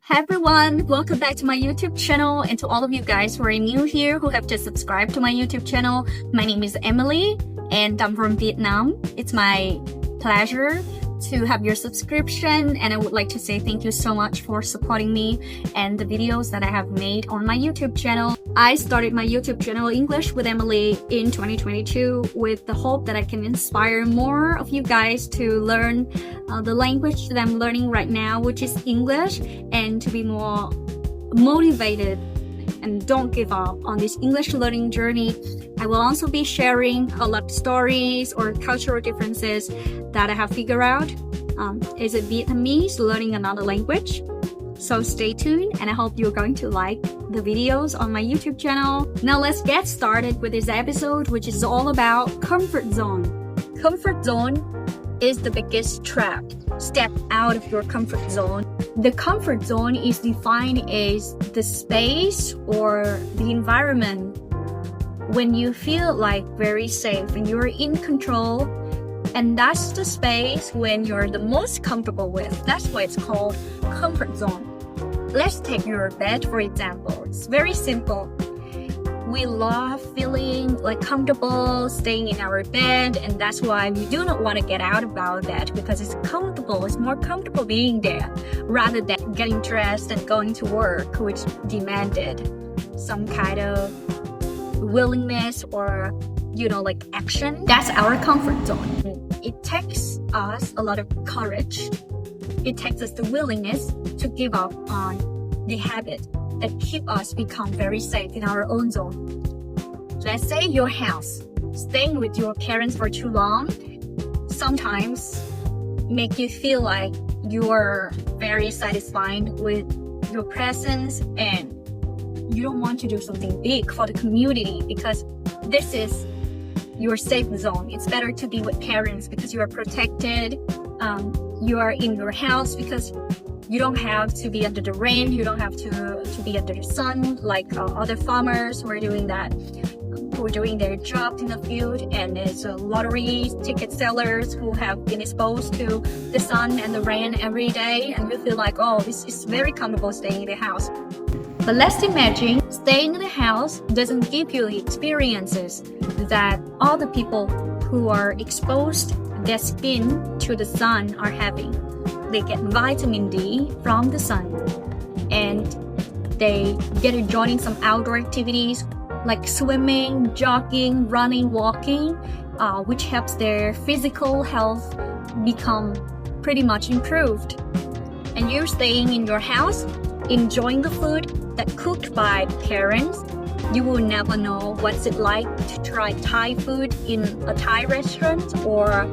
Hi everyone, welcome back to my YouTube channel, and to all of you guys who are new here who have just subscribed to my YouTube channel. My name is Emily and I'm from Vietnam. It's my pleasure to have your subscription, and I would like to say thank you so much for supporting me and the videos that I have made on my YouTube channel. I started my YouTube channel English with Emily in 2022 with the hope that I can inspire more of you guys to learn the language that I'm learning right now, which is English, and to be more motivated and don't give up on this English learning journey. I will also be sharing a lot of stories or cultural differences that I have figured out. Is it Vietnamese, learning another language? So stay tuned, and I hope you're going to like the videos on my YouTube channel. Now let's get started with this episode, which is all about comfort zone. Comfort zone is the biggest trap. Step out of your comfort zone. The comfort zone is defined as the space or the environment when you feel like very safe and you're in control, and that's the space when you're the most comfortable with. That's why it's called comfort zone. Let's take your bed for example. It's very simple. We love feeling like comfortable staying in our bed, and that's why we do not want to get out of our bed because it's comfortable. It's more comfortable being there rather than getting dressed and going to work, which demanded some kind of willingness or like action. That's our comfort zone. It takes us a lot of courage. It takes us the willingness to give up on the habit that keep us become very safe in our own zone. Let's say your house, staying with your parents for too long sometimes make you feel like you're very satisfied with your presence, and you don't want to do something big for the community because this is your safe zone. It's better to be with parents because you are protected. You are in your house because you don't have to be under the rain. You don't have to be under the sun like other farmers who are doing that, who are doing their jobs in the field. And there's lottery ticket sellers who have been exposed to the sun and the rain every day, and you feel like, oh, this is very comfortable staying in the house. But let's imagine staying in the house doesn't give you the experiences that all the people who are exposed their skin to the sun are having. They get vitamin D from the sun, and they get joining some outdoor activities like swimming, jogging, running, walking, which helps their physical health become pretty much improved. And you're staying in your house, enjoying the food that cooked by parents. You will never know what's it like to try Thai food in a Thai restaurant, or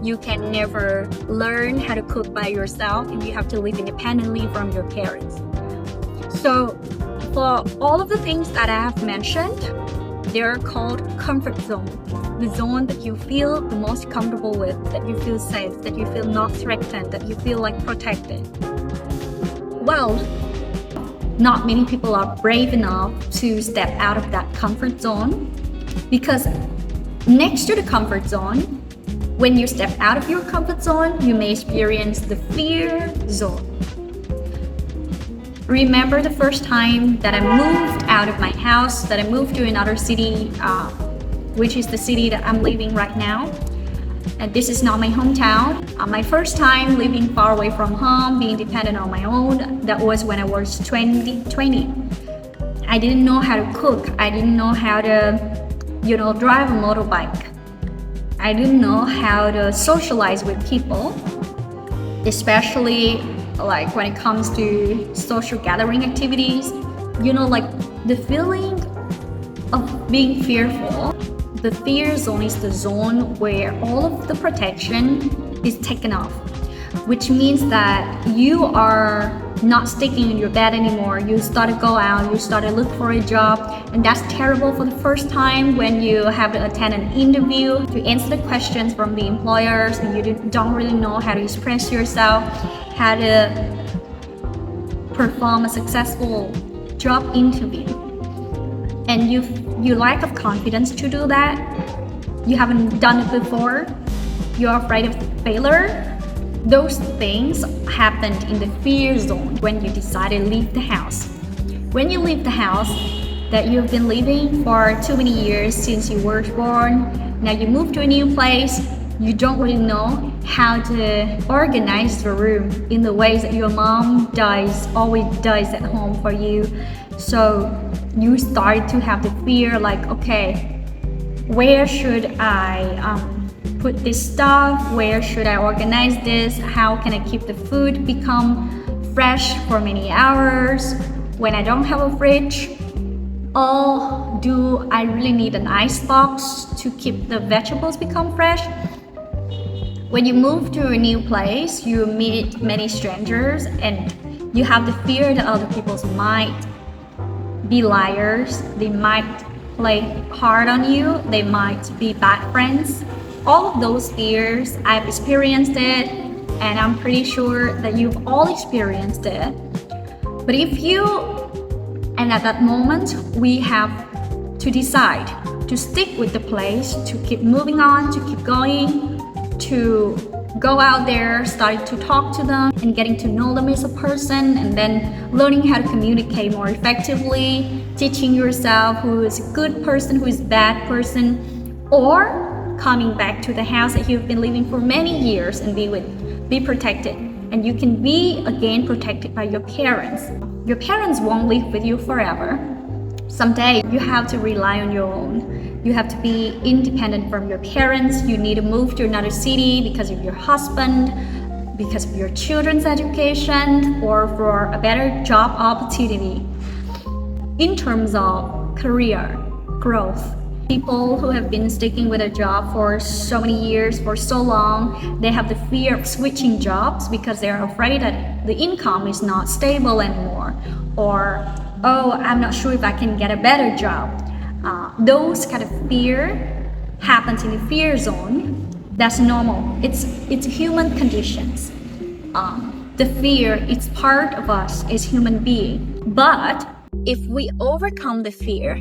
you can never learn how to cook by yourself if you have to live independently from your parents. So for all of the things that I have mentioned, they're called comfort zone. The zone that you feel the most comfortable with, that you feel safe, that you feel not threatened, that you feel like protected. Well, not many people are brave enough to step out of that comfort zone, because next to the comfort zone, when you step out of your comfort zone, you may experience the fear zone. Remember the first time that I moved out of my house, that I moved to another city, which is the city that I'm living right now. And this is not my hometown. My first time living far away from home, being dependent on my own, that was when I was 20. I didn't know how to cook. I didn't know how to, drive a motorbike. I didn't know how to socialize with people, especially like when it comes to social gathering activities. Like the feeling of being fearful. The fear zone is the zone where all of the protection is taken off, which means that you are not sticking in your bed anymore. You start to go out, you start to look for a job, and that's terrible for the first time when you have to attend an interview to answer the questions from the employers and you don't really know how to express yourself, how to perform a successful job interview. And you lack of confidence to do that. You haven't done it before. You're afraid of failure. Those things happened in the fear zone when you decided to leave the house. When you leave the house that you've been living for too many years since you were born, now you move to a new place, you don't really know how to organize the room in the ways that your mom always does at home for you. So you start to have the fear like, okay, where should I put this stuff? Where should I organize this? How can I keep the food become fresh for many hours when I don't have a fridge? Or do I really need an ice box to keep the vegetables become fresh? When you move to a new place, you meet many strangers and you have the fear that other people might be liars, they might play hard on you, they might be bad friends. All of those fears, I've experienced it, and I'm pretty sure that you've all experienced it. But and at that moment, we have to decide to stick with the place, to keep moving on, to keep going, to go out there, starting to talk to them and getting to know them as a person, and then learning how to communicate more effectively, teaching yourself who is a good person, who is a bad person, or coming back to the house that you've been living for many years and be protected. And you can be again protected by your parents. Your parents won't live with you forever. Someday you have to rely on your own. You have to be independent from your parents. You need to move to another city because of your husband, because of your children's education, or for a better job opportunity. In terms of career growth, people who have been sticking with a job for so many years, for so long, they have the fear of switching jobs because they're afraid that the income is not stable anymore, or, oh, I'm not sure if I can get a better job. Those kind of fear happens in the fear zone. That's normal. It's human conditions. The fear, it's part of us as human beings. But if we overcome the fear,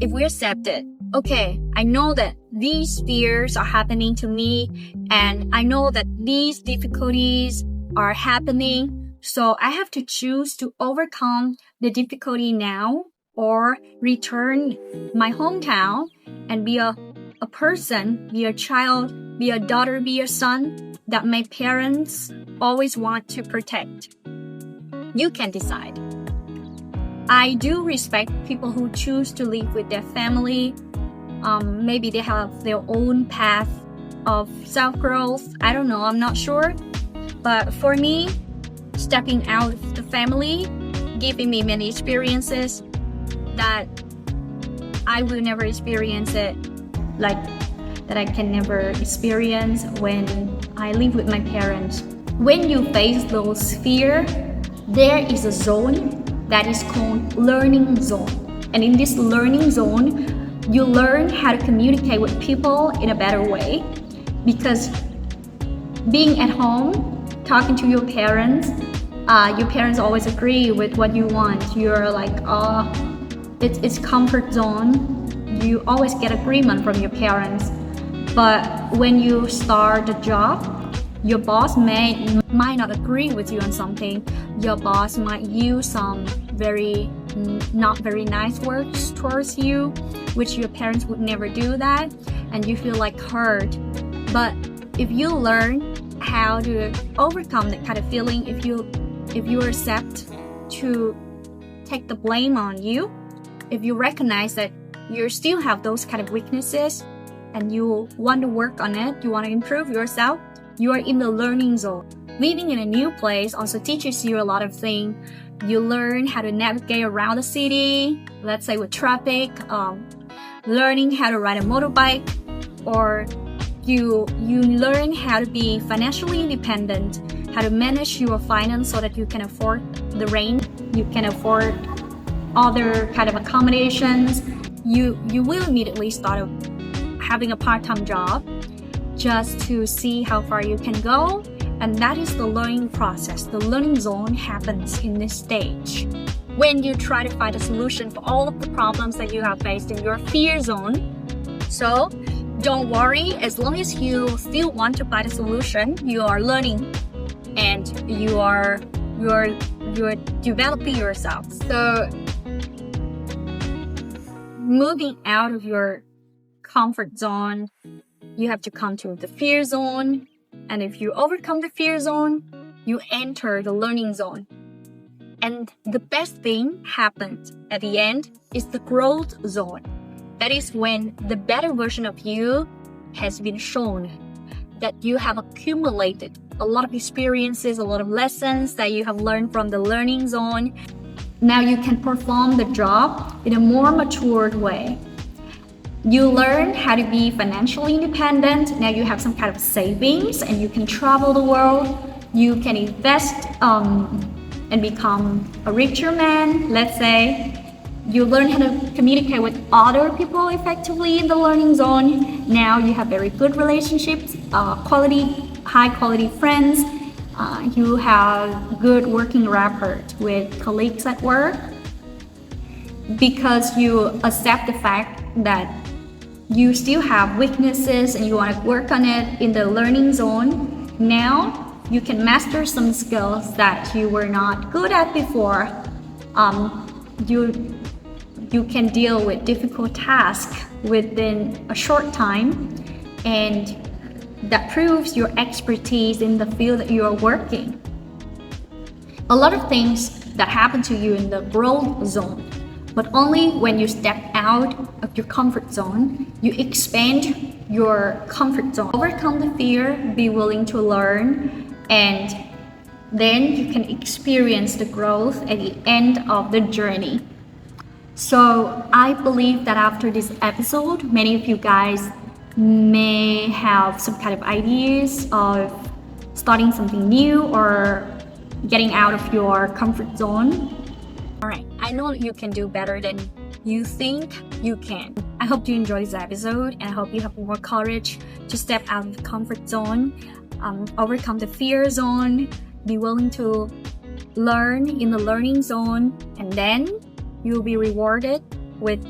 if we accept it, okay, I know that these fears are happening to me, and I know that these difficulties are happening, so I have to choose to overcome the difficulty now, or return my hometown and be a person, be a child, be a daughter, be a son that my parents always want to protect. You can decide. I do respect people who choose to live with their family. Maybe they have their own path of self-growth. I don't know, I'm not sure. But for me, stepping out of the family, giving me many experiences that I will never experience it, like that I can never experience when I live with my parents. When you face those fears, there is a zone that is called learning zone. And in this learning zone, you learn how to communicate with people in a better way, because being at home, talking to your parents always agree with what you want. You're like, it's comfort zone. You always get agreement from your parents. But when you start a job, your boss might not agree with you on something. Your boss might use some not very nice words towards you, which your parents would never do that, and you feel like hurt. But if you learn how to overcome that kind of feeling, if you accept to take the blame on you, if you recognize that you still have those kind of weaknesses and you want to work on it, you want to improve yourself, you are in the learning zone. Living in a new place also teaches you a lot of things. You learn how to navigate around the city, let's say with traffic, learning how to ride a motorbike, or you learn how to be financially independent, how to manage your finance so that you can afford the rent, you can afford other kind of accommodations. You will immediately start having a part-time job just to see how far you can go. And that is the learning process. The learning zone happens in this stage. When you try to find a solution for all of the problems that you have faced in your fear zone, so don't worry, as long as you still want to find a solution, you are learning and you're developing yourself. So moving out of your comfort zone, you have to come to the fear zone. And if you overcome the fear zone, you enter the learning zone. And the best thing happens at the end is the growth zone. That is when the better version of you has been shown, that you have accumulated a lot of experiences, a lot of lessons that you have learned from the learning zone. Now you can perform the job in a more matured way. You learn how to be financially independent. Now you have some kind of savings and you can travel the world. You can invest and become a richer man, let's say. You learn how to communicate with other people effectively in the learning zone. Now you have very good relationships, high quality friends. You have good working rapport with colleagues at work. Because you accept the fact that you still have weaknesses and you want to work on it in the learning zone. Now you can master some skills that you were not good at before. You can deal with difficult tasks within a short time, and that proves your expertise in the field that you are working. A lot of things that happen to you in the growth zone, but only when you step out of your comfort zone, you expand your comfort zone, overcome the fear, be willing to learn, and then you can experience the growth at the end of the journey. So I believe that after this episode, many of you guys may have some kind of ideas of starting something new or getting out of your comfort zone. Alright, I know you can do better than you think you can. I hope you enjoy this episode and I hope you have more courage to step out of the comfort zone, overcome the fear zone, be willing to learn in the learning zone, and then you'll be rewarded with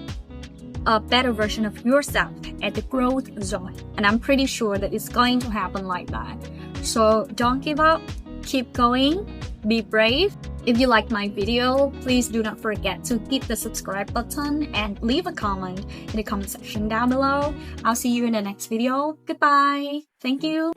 a better version of yourself at the growth zone. And I'm pretty sure that it's going to happen like that. So don't give up, keep going, be brave. If you like my video, please do not forget to hit the subscribe button and leave a comment in the comment section down below. I'll see you in the next video. Goodbye. Thank you.